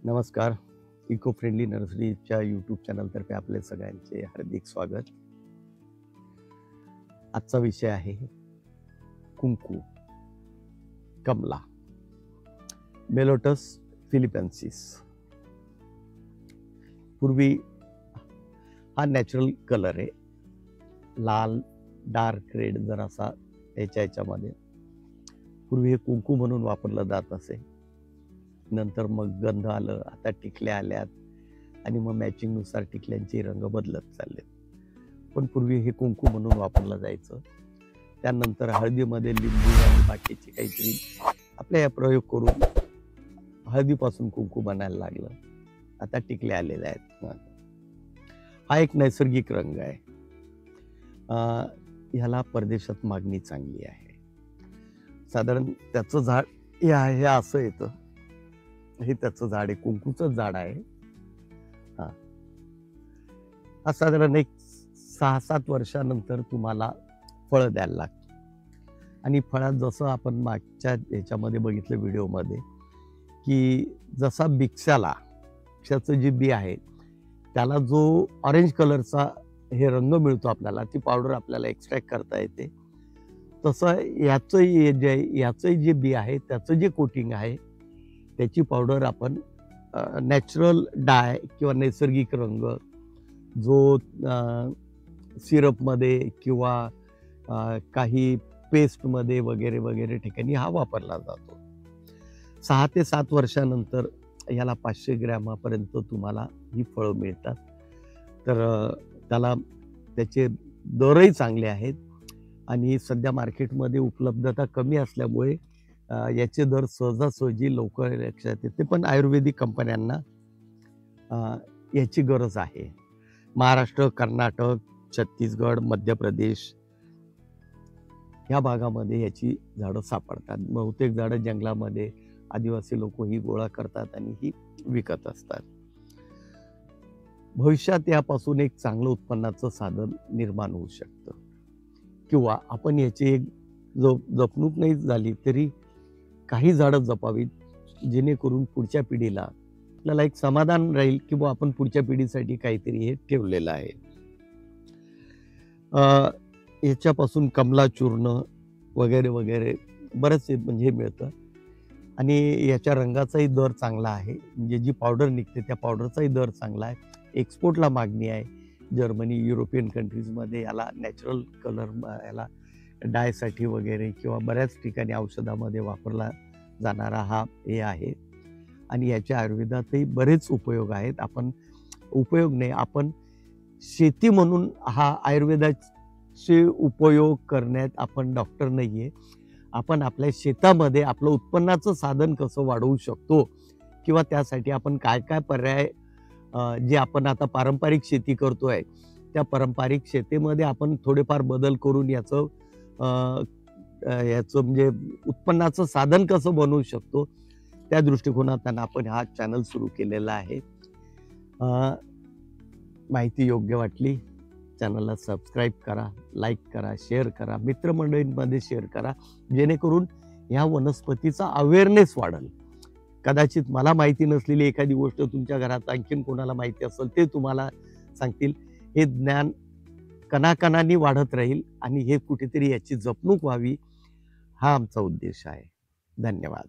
नमस्कार. Eco friendly नर्सरीच्या YouTube चॅनलतर्फे आपले सगळ्यांचे हार्दिक स्वागत. आजचा विषय आहे कुंकू, कमला, मेलोटस फिलिपेन्सिस. पूर्वी हा नॅचरल कलर आहे, लाल डार्क रेड जरासा याच्यामध्ये. पूर्वी हे कुंकू म्हणून वापरलं जात असे. नंतर मग गंध आलं, आता टिकल्या आल्यात आणि मग मॅचिंगनुसार टिकल्यांचे रंग बदलत चालले. पण पूर्वी हे कुंकू म्हणून वापरलं जायचं. त्यानंतर हळदीमध्ये लिंबू आणि बाकीचे काहीतरी आपल्या प्रयोग करून हळदीपासून कुंकू बनायला लागलं. आता टिकल्या आलेल्या आहेत. हा एक नैसर्गिक रंग आहे. ह्याला परदेशात मागणी चांगली आहे. साधारण त्याचं झाड हे असं येतं. हे त्याचं झाड आहे, कुंकूचं झाड आहे. हा साधारण एक 6-7 वर्षानंतर तुम्हाला फळं द्यायला लागतं. आणि फळात जसं आपण मागच्या ह्याच्यामध्ये बघितलं व्हिडिओमध्ये, की जसा बिक्साचं जे बी आहे त्याला जो ऑरेंज कलरचा हे रंग मिळतो आपल्याला, ती पावडर आपल्याला एक्स्ट्रॅक्ट करता येते. तसं याचं जे बी आहे त्याचं जे कोटिंग आहे त्याची पावडर आपण नॅचरल डाय किंवा नैसर्गिक रंग जो सिरपमध्ये किंवा काही पेस्टमध्ये वगैरे वगैरे ठिकाणी हा वापरला जातो. 6 ते 7 वर्षानंतर याला 500 ग्रॅमापर्यंत तुम्हाला ही फळं मिळतात. तर त्याचे दरही चांगले आहेत आणि सध्या मार्केटमध्ये उपलब्धता कमी असल्यामुळे याचे दर सहजासहजी लवकर लक्षात येते. पण आयुर्वेदिक कंपन्यांना याची गरज आहे. महाराष्ट्र, कर्नाटक, छत्तीसगड, मध्य प्रदेश या भागामध्ये याची झाडं सापडतात. बहुतेक झाडं जंगलामध्ये आदिवासी लोक ही गोळा करतात आणि ही विकत असतात. भविष्यात यापासून एक चांगलं उत्पन्नाचं साधन निर्माण होऊ शकतं. किंवा आपण याची एक जपणूक नाही झाली तरी काही झाडं जपावीत, जेणेकरून पुढच्या पिढीला आपल्याला एक समाधान राहील किंवा आपण पुढच्या पिढीसाठी काहीतरी हे ठेवलेलं आहे. याच्यापासून कमला चूर्ण वगैरे वगैरे बरेचसे म्हणजे मिळतं आणि याच्या रंगाचाही दर चांगला आहे. म्हणजे जी पावडर निघते त्या पावडरचाही दर चांगला आहे. एक्सपोर्टला मागणी आहे. जर्मनी, युरोपियन कंट्रीजमध्ये याला नॅचरल कलर, याला डायसाठी वगैरे किंवा बऱ्याच ठिकाणी औषधामध्ये वापरला जाणारा हा हे आहे. आणि याच्या आयुर्वेदातही बरेच उपयोग आहेत. आपण शेती म्हणून हा आयुर्वेदाचे उपयोग करण्यात आपण डॉक्टर नाहीये. आपण आपल्या शेतामध्ये आपलं उत्पन्नाचं साधन कसं वाढवू शकतो किंवा त्यासाठी आपण काय काय पर्याय, जे आपण आता पारंपरिक शेती करतोय त्या पारंपरिक शेतीमध्ये आपण थोडेफार बदल करून याचं म्हणजे उत्पन्नाचं साधन कसं बनवू शकतो, त्या दृष्टिकोनातून आपण हा चॅनल सुरू केलेला आहे. माहिती योग्य वाटली चॅनलला सबस्क्राईब करा, लाईक करा, शेअर करा, मित्रमंडळींमध्ये शेअर करा, जेणेकरून ह्या वनस्पतीचा अवेअरनेस वाढेल. कदाचित मला माहिती नसलेली एखादी गोष्ट तुमच्या घरात आणखीन कोणाला माहिती असेल ते तुम्हाला सांगतील. हे ज्ञान कणाकणांनी वाढत राहील आणि हे कुठेतरी याची जपणूक व्हावी, हा आमचा उद्देश आहे. धन्यवाद.